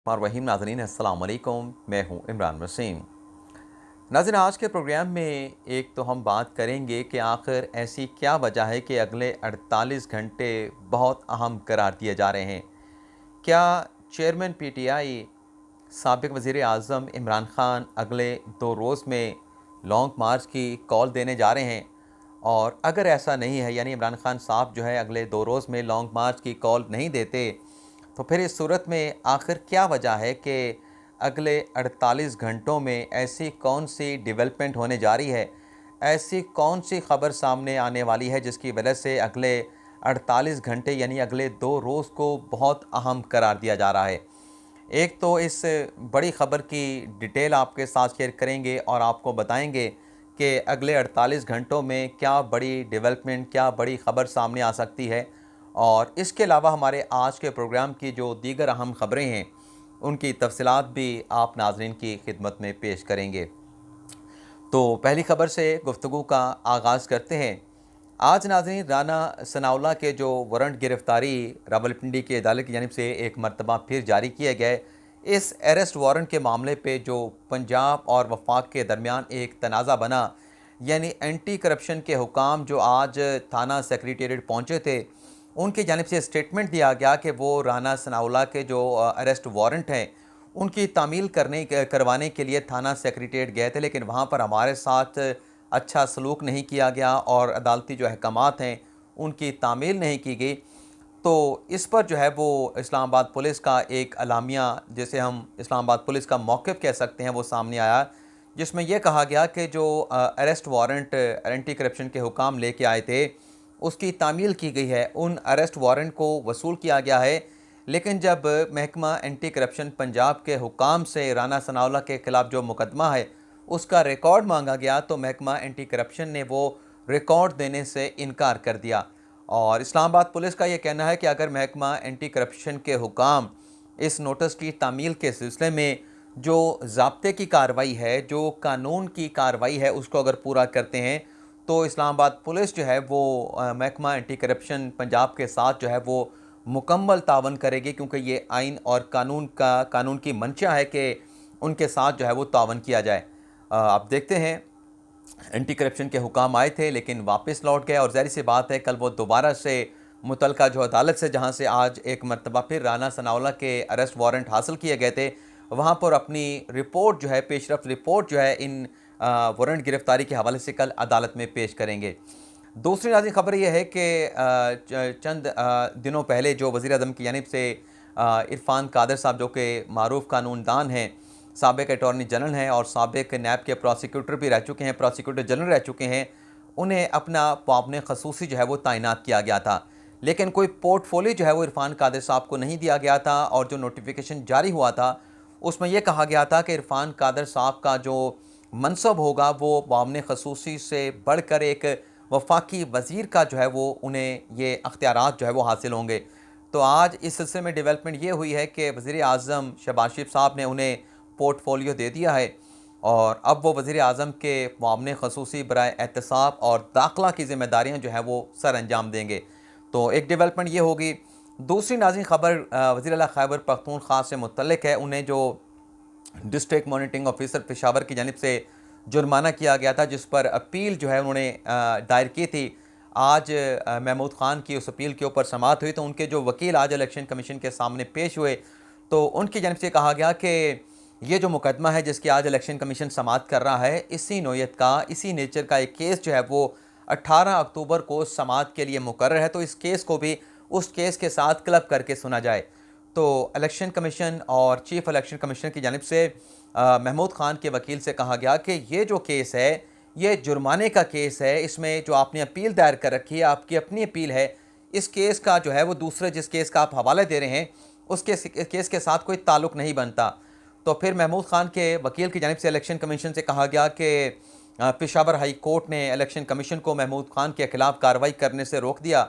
रहीम नाज़रीन अस्सलाम वालेकुम। मैं हूं इमरान वसीम। नाज़रीन, आज के प्रोग्राम में एक तो हम बात करेंगे कि आखिर ऐसी क्या वजह है कि अगले 48 घंटे बहुत अहम करार दिए जा रहे हैं। क्या चेयरमैन पीटीआई साबिक़ वज़ीर आज़म इमरान ख़ान अगले 2 रोज़ में लॉन्ग मार्च की कॉल देने जा रहे हैं? और अगर ऐसा नहीं है, यानी इमरान ख़ान साहब जो है अगले 2 रोज़ में लॉन्ग मार्च की कॉल नहीं देते, तो फिर इस सूरत में आखिर क्या वजह है कि अगले 48 घंटों में ऐसी कौन सी डेवलपमेंट होने जा रही है, ऐसी कौन सी ख़बर सामने आने वाली है जिसकी वजह से अगले 48 घंटे यानी अगले 2 रोज़ को बहुत अहम करार दिया जा रहा है। एक तो इस बड़ी ख़बर की डिटेल आपके साथ शेयर करेंगे और आपको बताएंगे कि अगले 48 घंटों में क्या बड़ी डेवलपमेंट, क्या बड़ी ख़बर सामने आ सकती है। और इसके अलावा हमारे आज के प्रोग्राम की जो दीगर अहम ख़बरें हैं, उनकी तफसीलात भी आप नाज़रीन की खिदमत में पेश करेंगे। तो पहली ख़बर से गुफ्तगू का आगाज़ करते हैं। आज नाज़रीन, राना सनाउल्लाह के जो वारंट गिरफ़्तारी रावलपिंडी की अदालत की जानिब से एक मरतबा फिर जारी किए गए, इस अरेस्ट वारंट के मामले पे जो पंजाब और वफाक के दरमियान एक तनाज़ा बना, यानी एंटी करप्शन के हुकाम जो आज थाना सेक्रेटेरिएट पहुँचे थे, उनकी जानिब से स्टेटमेंट दिया गया कि वो राना सनाउल्लाह के जो अरेस्ट वारंट हैं, उनकी तामील करवाने के लिए थाना सेक्रेटेरिएट गए थे, लेकिन वहाँ पर हमारे साथ अच्छा सलूक नहीं किया गया और अदालती जो अहकामात हैं, उनकी तामील नहीं की गई। तो इस पर जो है वो इस्लामाबाद पुलिस का एक अलामिया, जिसे हम इस्लामाबाद पुलिस का मौक़िफ़ कह सकते हैं, वो सामने आया, जिसमें यह कहा गया कि जो अरेस्ट वारंट एंटी करप्शन के हुकाम लेके आए थे, उसकी तामील की गई है, उन अरेस्ट वारंट को वसूल किया गया है। लेकिन जब महकमा एंटी करप्शन पंजाब के हुकाम से राना सनाउल्लाह के ख़िलाफ़ जो मुकदमा है, उसका रिकॉर्ड मांगा गया, तो महकमा एंटी करप्शन ने वो रिकॉर्ड देने से इनकार कर दिया। और इस्लामाबाद पुलिस का ये कहना है कि अगर महकमा एंटी करप्शन के हुकाम इस नोटिस की तामील के सिलसिले में जो ज़ाब्ते की कार्रवाई है, जो कानून की कार्रवाई है, उसको अगर पूरा करते हैं, तो इस्लामाबाद पुलिस जो है वो महकमा एंटी करप्शन पंजाब के साथ जो है वो मुकम्मल तावन करेगी, क्योंकि ये आइन और कानून की मंशा है कि उनके साथ जो है वो तावन किया जाए। आप देखते हैं, एंटी करप्शन के हुकाम आए थे लेकिन वापस लौट गए, और ज़ाहिर सी बात है कल वो दोबारा से मुतलका जो अदालत से, जहाँ से आज एक मरतबा फिर राना सनाउल्लाह के अरेस्ट वारंट हासिल किए गए थे, वहाँ पर अपनी रिपोर्ट जो है, पेशरफ रिपोर्ट जो है, इन वारंट गिरफ्तारी के हवाले से कल अदालत में पेश करेंगे। दूसरी नाज़रीन ख़बर यह है कि चंद दिनों पहले जो वज़ीर आज़म की जानिब से इरफ़ान कादर साहब, जो कि मारूफ़ कानूनदान हैं, साबिक़ अटॉर्नी जनरल हैं और साबिक़ नैब के प्रोसिक्यूटर भी रह चुके हैं, प्रोसिक्यूटर जनरल रह चुके हैं, उन्हें अपना मुआवने ख़ुसूसी जो है वो तैनात किया गया था। लेकिन कोई पोर्टफोलियो जो है वो इरफ़ान कादर साहब को नहीं दिया गया था, और जो नोटिफिकेशन जारी हुआ था उसमें यह कहा गया था कि इरफ़ान कादर साहब का जो मनसब होगा वो मुआवने ख़ुसूसी से बढ़कर एक वफाकी वज़ीर का जो है वो उन्हें ये अख्तियारात जो है वो हासिल होंगे। तो आज इस सिलसिले में डेवलपमेंट ये हुई है कि वज़ीर आज़म शहबाज शरीफ साहब ने उन्हें पोर्टफोलियो दे दिया है, और अब वो वज़ीर आज़म के मुआवने ख़ुसूसी बराए एहतसाब और दाखिला की ज़िम्मेदारियाँ जो हैं वो सर अंजाम देंगे। तो एक डेवलपमेंट ये होगी। दूसरी नाज़रीन ख़बर वज़ीर आला खैबर पख्तूनख्वा से मुतल्लिक़ है। उन्हें जो डिस्ट्रिक्ट मॉनिटरिंग ऑफिसर पेशावर की जानिब से जुर्माना किया गया था, जिस पर अपील जो है उन्होंने दायर की थी, आज महमूद ख़ान की उस अपील के ऊपर समाअत हुई, तो उनके जो वकील आज इलेक्शन कमीशन के सामने पेश हुए, तो उनकी जानिब से कहा गया कि ये जो मुकदमा है जिसकी आज इलेक्शन कमीशन समाअत कर रहा है, इसी नोयत का, इसी नेचर का एक केस जो है वो 18 अक्टूबर को समाअत के लिए मुकर्रर है, तो इस केस को भी उस केस के साथ क्लब करके सुना जाए। तो इलेक्शन कमीशन और चीफ इलेक्शन कमिश्नर की जानिब से महमूद ख़ान के वकील से कहा गया कि ये जो केस है, ये जुर्माने का केस है, इसमें जो आपने अपील दायर कर रखी है, आपकी अपनी अपील है, इस केस का जो है वो दूसरे जिस केस का आप हवाला दे रहे हैं, उस केस के साथ कोई ताल्लुक़ नहीं बनता। तो फिर महमूद ख़ान के वकील की जानिब से इलेक्शन कमीशन से कहा गया कि पेशावर हाई कोर्ट ने इलेक्शन कमीशन को महमूद ख़ान के ख़िलाफ़ कार्रवाई करने से रोक दिया।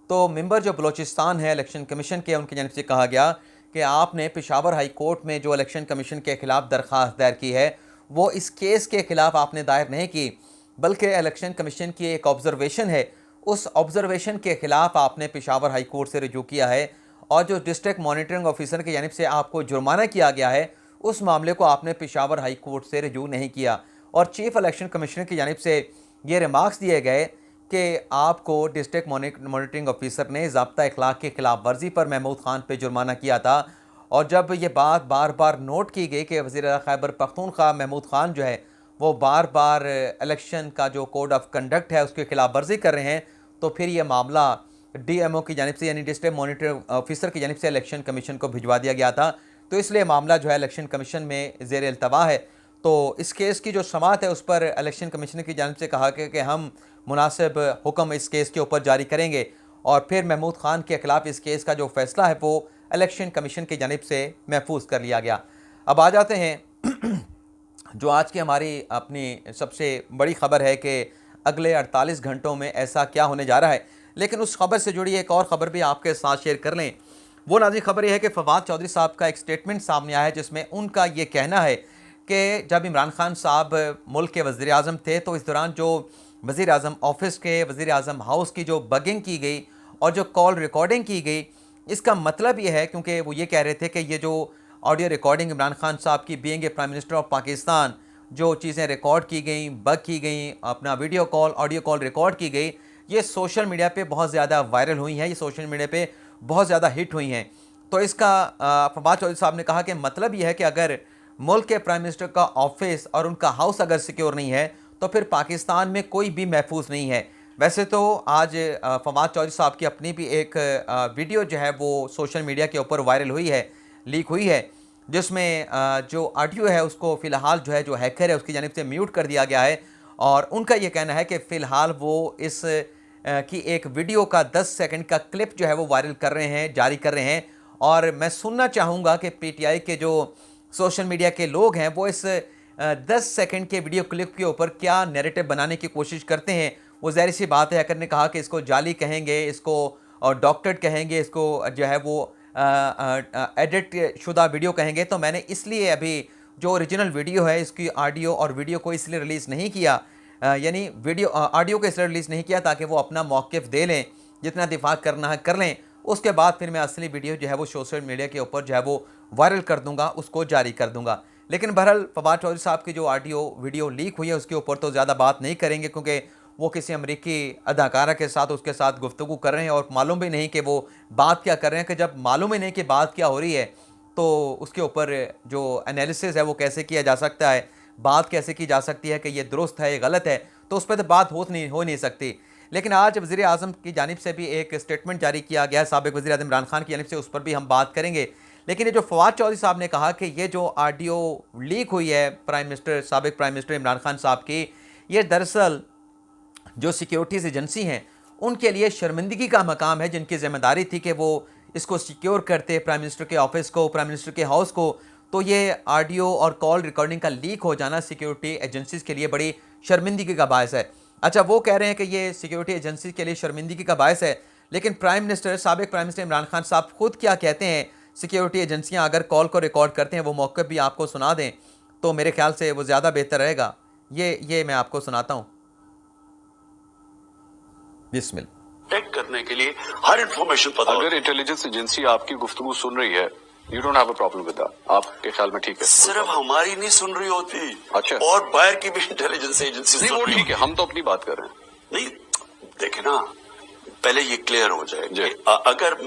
तो मेंबर जो बलोचिस्तान है इलेक्शन कमीशन के, उनकी जानिब से कहा गया कि आपने पेशावर हाई कोर्ट में जो इलेक्शन कमीशन के ख़िलाफ़ दरख्वास्त दायर की है, वो इस केस के ख़िलाफ़ आपने दायर नहीं की, बल्कि इलेक्शन कमीशन की एक ऑब्ज़र्वेशन है, उस ऑब्ज़र्वेशन के ख़िलाफ़ आपने पेशावर हाई कोर्ट से रुजू किया है, और जो डिस्ट्रिक्ट मॉनिटरिंग ऑफिसर की जानिब से आपको जुर्माना किया गया है, उस मामले को आपने पेशावर हाई कोर्ट से रिजू नहीं किया। और चीफ इलेक्शन कमिश्नर की जानिब से ये रिमार्क्स दिए गए कि आपको डिस्ट्रिक्ट मॉनिटरिंग ऑफिसर ने ज़ाब्ता अखलाक की खिलाफ वर्जी पर महमूद खान पे जुर्माना किया था। और जब ये बात बार बार नोट की गई कि वज़ीर खैबर पख्तूनख्वा महमूद खान जो है वो बार बार इलेक्शन का जो कोड ऑफ कंडक्ट है उसकी खिलाफ वर्जी कर रहे हैं, तो फिर ये मामला DMO की जानिब से यानी डिस्ट्रिक्ट मॉनिटरिंग ऑफिसर की जानिब से इलेक्शन कमीशन को भिजवा दिया गया था। तो इसलिए मामला जो है इलेक्शन कमीशन में ज़ेर इल्तवा है। तो इस केस की जो समाअत है उस पर इलेक्शन कमीशन की जानिब से कहा कि हम मुनासिब हुक्म इस केस के ऊपर जारी करेंगे, और फिर महमूद खान के खिलाफ इस केस का जो फैसला है वो इलेक्शन कमीशन की जानिब से महफूज कर लिया गया। अब आ जाते हैं जो आज की हमारी अपनी सबसे बड़ी ख़बर है कि अगले 48 घंटों में ऐसा क्या होने जा रहा है। लेकिन उस खबर से जुड़ी एक और ख़बर भी आपके साथ शेयर कर लें। वो नाज़रीन खबर यह है कि फवाद चौधरी साहब का एक स्टेटमेंट सामने आया है जिसमें उनका ये कहना है कि जब इमरान खान साहब मुल्क के वज़ीर आज़म थे तो इस दौरान जो वज़ीर आज़म ऑफिस के, वज़ीर आज़म हाउस की जो बगिंग की गई और जो कॉल रिकॉर्डिंग की गई, इसका मतलब ये है, क्योंकि वो ये कह रहे थे कि ये जो ऑडियो रिकॉर्डिंग इमरान खान साहब की being a prime minister of Pakistan जो चीज़ें रिकॉर्ड की गई, बग की गई, अपना video call, audio call record की गई, ये सोशल मीडिया पे बहुत ज़्यादा वायरल हुई हैं, ये सोशल मीडिया पे बहुत ज़्यादा हिट हुई हैं। तो इसका फवाद चौधरी साहब ने कहा कि मतलब ये है कि अगर मुल्क के प्राइम मिनिस्टर का ऑफिस और उनका हाउस अगर सिक्योर नहीं है तो फिर पाकिस्तान में कोई भी महफूज नहीं है। वैसे तो आज फवाद चौधरी साहब की अपनी भी एक वीडियो जो है वो सोशल मीडिया के ऊपर वायरल हुई है, लीक हुई है, जिसमें जो ऑडियो है उसको फ़िलहाल जो है जो हैकर है उसकी जानिब से म्यूट कर दिया गया है। और उनका ये कहना है कि फ़िलहाल वो इस की एक वीडियो का 10 सेकंड का क्लिप जो है वो वायरल कर रहे हैं, जारी कर रहे हैं। और मैं सुनना चाहूँगा कि PTI के जो सोशल मीडिया के लोग हैं वो इस 10 सेकंड के वीडियो क्लिप के ऊपर क्या नैरेटिव बनाने की कोशिश करते हैं। वो ज़ाहिर सी बात है, हैकर ने कहा कि इसको जाली कहेंगे, इसको और डॉक्टरेट कहेंगे, इसको जो है वो एडिट शुदा वीडियो कहेंगे। तो मैंने इसलिए अभी जो ओरिजिनल वीडियो है इसकी ऑडियो और वीडियो को इसलिए रिलीज़ नहीं किया, यानी वीडियो ऑडियो को इसलिए रिलीज़ नहीं किया ताकि वो अपना मौक़िफ़ दे लें, जितना दिफा करना है कर लें। उसके बाद फिर मैं असली वीडियो जो है वो सोशल मीडिया के ऊपर जो है वो वायरल कर दूंगा, उसको जारी कर दूंगा। लेकिन बहरहाल फवाद चौधरी साहब की जो ऑडियो वीडियो लीक हुई है उसके ऊपर तो ज़्यादा बात नहीं करेंगे, क्योंकि वो किसी अमरीकी अदाकारा के साथ उसके साथ गुफ्तगू कर रहे हैं और मालूम भी नहीं कि वो बात क्या कर रहे हैं। कि जब मालूम ही नहीं कि बात क्या हो रही है तो उसके ऊपर जो एनालिसिस है वो कैसे किया जा सकता है, बात कैसे की जा सकती है कि ये दुरुस्त है, ये गलत है, तो उस पर तो बात हो नहीं सकती। लेकिन आज वज़ीर आज़म की जानिब से भी एक स्टेटमेंट जारी किया गया है, साबिक़ वज़ीर आज़म इमरान खान की जानिब से, उस पर भी हम बात करेंगे। लेकिन ये जो फवाद चौधरी साहब ने कहा कि ये जो ऑडियो लीक हुई है साबिक़ प्राइम मिनिस्टर इमरान खान साहब की, ये दरअसल जो सिक्योरिटीज़ एजेंसी हैं उनके लिए शर्मिंदगी का मकाम है, जिनकी ज़िम्मेदारी थी कि वो इसको सिक्योर करते प्राइम मिनिस्टर के ऑफिस को, प्राइम मिनिस्टर के हाउस को। तो ये ऑडियो और कॉल रिकॉर्डिंग का लीक हो जाना सिक्योरिटी एजेंसीज़ के लिए बड़ी शर्मिंदगी का बायस है। अच्छा, वो कह रहे हैं कि ये सिक्योरिटी एजेंसी के लिए शर्मिंदगी का बायस है, लेकिन साबिक़ प्राइम मिनिस्टर इमरान खान साहब खुद क्या कहते हैं, सिक्योरिटी एजेंसियां अगर कॉल को रिकॉर्ड करते हैं वो मौक़िफ़ भी आपको सुना दें तो मेरे ख्याल से वो ज़्यादा बेहतर रहेगा। ये मैं आपको सुनाता हूँ। बिस्मिल प्रोटेक्ट करने के लिए हर इंफॉर्मेशन पता अगर इंटेलिजेंस एजेंसी आपकी गुफ्तगू सुन रही है, you don't have a problem with that, आपके ख्याल में ठीक है? सिर्फ हमारी नहीं सुन रही होती, अच्छा, और बाहर की भी इंटेलिजेंस एजेंसी नहीं, वो ठीक है, हम तो अपनी बात कर रहे हैं। नहीं, देखे ना, पहले ये क्लियर हो जाए। अगर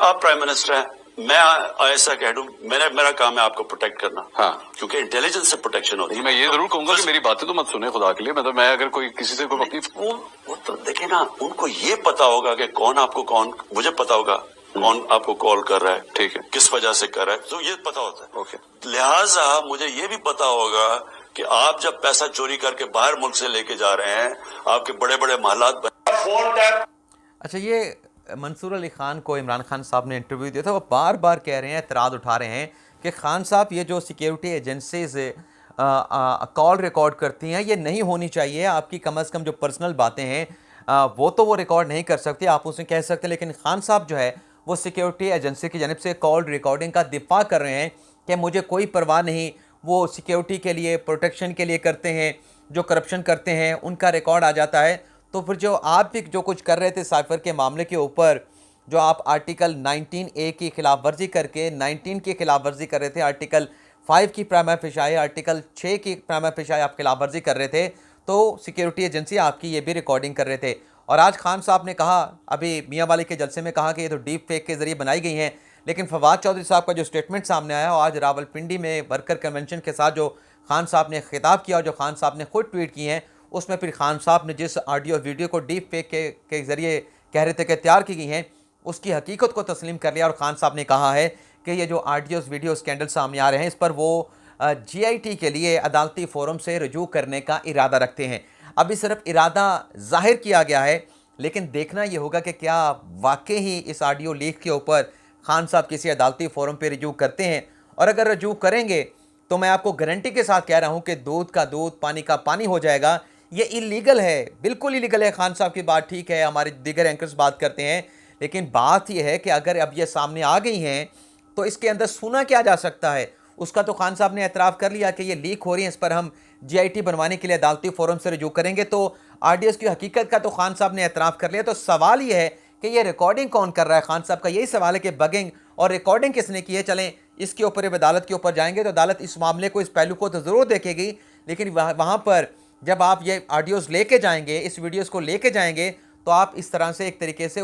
आप प्राइम मिनिस्टर हैं, मैं ऐसा कह दूं, मेरा काम है आपको प्रोटेक्ट करना, हाँ, क्योंकि इंटेलिजेंस से प्रोटेक्शन होती है। मैं ये जरूर कहूंगा कि मेरी बातें तो मत सुने खुदा के लिए, मतलब मैं अगर कोई किसी से कोई अपनी वो तो देखे ना, उनको ये पता होगा कि कौन मुझे पता होगा कौन आपको कॉल कर रहा है, ठीक है, किस वजह से कर रहा है, तो ये पता होता है। ओके, लिहाजा मुझे ये भी पता होगा कि आप जब पैसा चोरी करके बाहर मुल्क से लेके जा रहे हैं, आपके बड़े बड़े महलात फोन टैप। अच्छा, ये मंसूर अली ख़ान को इमरान खान साहब ने इंटरव्यू दिया था, वो बार बार कह रहे हैं, एतराज़ उठा रहे हैं कि खान साहब ये जो सिक्योरिटी एजेंसीज कॉल रिकॉर्ड करती हैं ये नहीं होनी चाहिए, आपकी कम अज़ कम जो पर्सनल बातें हैं वो तो वो रिकॉर्ड नहीं कर सकते, आप उसे कह सकते। लेकिन खान साहब जो है वो सिक्योरिटी एजेंसी की जानिब से कॉल रिकॉर्डिंग का दिफा कर रहे हैं कि मुझे कोई परवाह नहीं, वो सिक्योरिटी के लिए, प्रोटेक्शन के लिए करते हैं, जो करप्शन करते हैं उनका रिकॉर्ड आ जाता है। तो फिर जो आप भी जो कुछ कर रहे थे साइफर के मामले के ऊपर, जो आप आर्टिकल 19A की खिलाफ वर्जी करके 19 की खिलाफ वर्जी कर रहे थे, आर्टिकल 5 की प्राइमा फेशाई, आर्टिकल 6 की प्राइमा फेशाई आप खिलाफ वर्जी कर रहे थे, तो सिक्योरिटी एजेंसी आपकी ये भी रिकॉर्डिंग कर रहे थे। और आज खान साहब ने कहा, अभी मियाँ वाली के जलसे में कहा कि ये तो डीप फेक के ज़रिए बनाई गई हैं, लेकिन फवाद चौधरी साहब का जो स्टेटमेंट सामने आया और आज रावलपिंडी में वर्कर कन्वेंशन के साथ जो खान साहब ने खिताब किया और जो खान साहब ने खुद ट्वीट किए हैं, उसमें फिर खान साहब ने जिस ऑडियो वीडियो को डीप फेक के ज़रिए कह रहे थे कि तैयार की गई हैं, उसकी हकीकत को तस्लीम कर लिया और खान साहब ने कहा है कि ये जो ऑडियोज़ वीडियो स्कैंडल सामने आ रहे हैं, इस पर वो GIT के लिए अदालती फोरम से रजू करने का इरादा रखते हैं। अभी सिर्फ इरादा जाहिर किया गया है, लेकिन देखना ये होगा कि क्या वाकई ही इस ऑडियो लीक के ऊपर खान साहब किसी अदालती फोरम पे रजू करते हैं। और अगर रजू करेंगे तो मैं आपको गारंटी के साथ कह रहा हूं कि दूध का दूध पानी का पानी हो जाएगा। ये इलीगल है, बिल्कुल इलीगल है। खान साहब की बात ठीक है, हमारे दीगर एंकर्स बात करते हैं, लेकिन बात यह है कि अगर अब ये सामने आ गई हैं तो इसके अंदर सुना क्या जा सकता है। उसका तो खान साहब ने एतराफ़ कर लिया कि ये लीक हो रही है, इस पर हम GIT बनवाने के लिए अदालती फोरम से रजू करेंगे। तो ऑडियोज़ की हकीकत का तो खान साहब ने एतराफ़ कर लिया। तो सवाल ये है कि ये रिकॉर्डिंग कौन कर रहा है। खान साहब का यही सवाल है कि बगिंग और रिकॉर्डिंग किसने की है। चलें इसके ऊपर अदालत के ऊपर जाएंगे तो अदालत इस मामले को, इस पहलू को तो ज़रूर देखेगी, लेकिन वहाँ पर जब आप ये ऑडियोज़ लेके जाएंगे, इस वीडियोज़ को लेके जाएंगे, तो आप इस तरह से एक तरीके से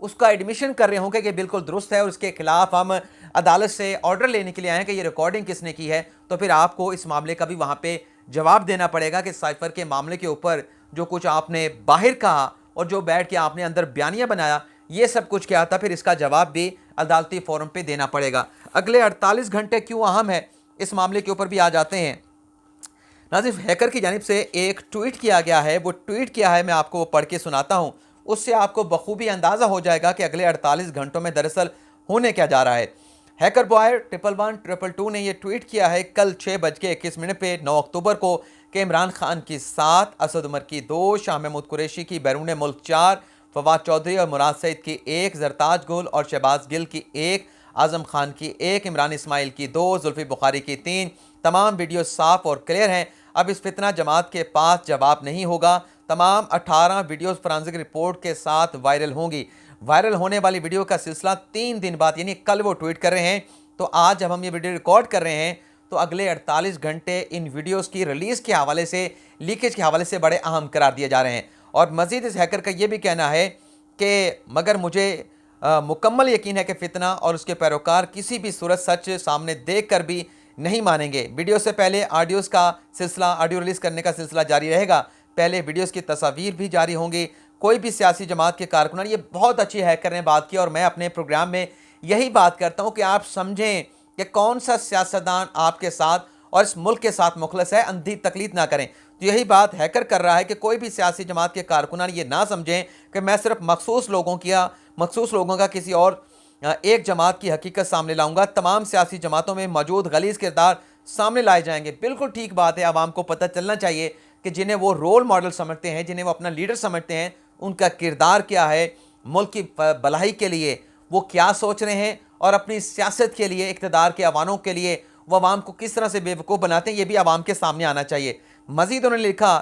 उसका एडमिशन कर रहे होंगे कि बिल्कुल दुरुस्त है और उसके खिलाफ हम अदालत से ऑर्डर लेने के लिए आए हैं कि ये रिकॉर्डिंग किसने की है। तो फिर आपको इस मामले का भी वहाँ पे जवाब देना पड़ेगा कि साइफर के मामले के ऊपर जो कुछ आपने बाहर कहा और जो बैठ के आपने अंदर बयानिया बनाया, ये सब कुछ क्या था, फिर इसका जवाब भी अदालती फोरम पे देना पड़ेगा। अगले 48 घंटे क्यों अहम है, इस मामले के ऊपर भी आ जाते हैं। नाज़िर, हैकर की जानिब से एक ट्वीट किया गया है, वो ट्वीट किया है, मैं आपको वो पढ़ के सुनाता हूँ, उससे आपको बखूबी अंदाज़ा हो जाएगा कि अगले 48 घंटों में दरअसल होने क्या जा रहा है। हैकर बॉय 111-222 ने यह ट्वीट किया है कल 6:21 पे 9 अक्टूबर को कि इमरान खान की 7, असद उमर की 2, शाह महमूद कुरैशी की बैरून मुल्क 4, फवाद चौधरी और मुराद सईद की 1, जरताज गुल और शहबाज गिल की 1, आज़म खान की 1, इमरान इस्माइल की 2, जुल्फी बुखारी की 3। तमाम वीडियो साफ और क्लियर हैं। अब इस फितना जमात के पास जवाब नहीं होगा। तमाम 18 वीडियोस फॉरेंसिक रिपोर्ट के साथ वायरल होंगी। वायरल होने वाली वीडियो का सिलसिला 3 दिन बाद, यानी कल वो ट्वीट कर रहे हैं, तो आज जब हम ये वीडियो रिकॉर्ड कर रहे हैं तो अगले 48 घंटे इन वीडियोस की रिलीज़ के हवाले से, लीकेज के हवाले से बड़े अहम करार दिए जा रहे हैं। और मज़ीद इस हैकर का ये भी कहना है कि मगर मुझे मुकम्मल यकीन है कि फितना और उसके पैरोकार किसी भी सूरत सच सामने देख कर भी नहीं मानेंगे। वीडियो से पहले ऑडियोज़ का सिलसिला, ऑडियो रिलीज़ करने का सिलसिला जारी रहेगा। पहले वीडियोज़ की तस्वीर भी जारी होंगी। कोई भी सियासी जमात के कारकुनान, ये बहुत अच्छी हैकर ने बात की और मैं अपने प्रोग्राम में यही बात करता हूँ कि आप समझें कि कौन सा सियासतदान आपके साथ और इस मुल्क के साथ मुखलस है, अंधी तकलीद ना करें। तो यही बात हैकर कर रहा है कि कोई भी सियासी जमात के कारकुनान ये ना समझें कि मैं सिर्फ मखसूस लोगों का किसी और एक जमात की हकीकत सामने लाऊंगा। तमाम सियासी जमातों में मौजूद गलीज़ किरदार सामने लाए जाएंगे। बिल्कुल ठीक बात है, आवाम को पता चलना चाहिए कि जिन्हें वो रोल मॉडल समझते हैं, जिन्हें वो अपना लीडर समझते हैं, उनका किरदार क्या है, मुल्क की भलाई के लिए वो क्या सोच रहे हैं और अपनी सियासत के लिए, इक़्तिदार के अवानों के लिए वो आवाम को किस तरह से बेवकूफ़ बनाते हैं, ये भी आवाम के सामने आना चाहिए। मज़ीद उन्होंने लिखा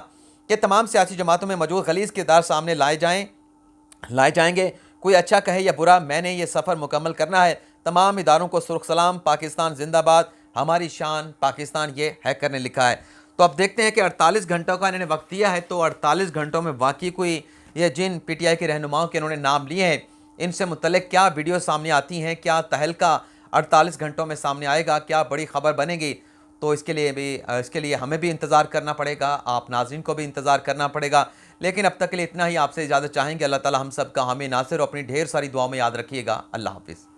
कि तमाम सियासी जमातों में मौजूद गलीज़ किरदार सामने लाए जाएंगे। कोई अच्छा कहे या बुरा, मैंने ये सफ़र मुकम्मल करना है। तमाम इदारों को सुर्ख सलाम, पाकिस्तान जिंदाबाद, हमारी शान पाकिस्तान, ये हैकर ने लिखा है। तो अब देखते हैं कि 48 घंटों का इन्होंने वक्त दिया है, तो 48 घंटों में वाकई कोई ये जिन PTI के रहनुमाओं के इन्होंने नाम लिए हैं, इनसे मुतल्लिक क्या वीडियो सामने आती हैं, क्या तहलका 48 घंटों में सामने आएगा, क्या बड़ी खबर बनेगी। तो इसके लिए हमें भी इंतज़ार करना पड़ेगा, आप नाज़रीन को भी इंतज़ार करना पड़ेगा। लेकिन अब तक के लिए इतना ही, आपसे इजाज़त चाहेंगे। अल्लाह ताला हम सब का, हमें नासिर और अपनी ढेर सारी दुआओं में याद रखिएगा। अल्लाह हाफ़िज़।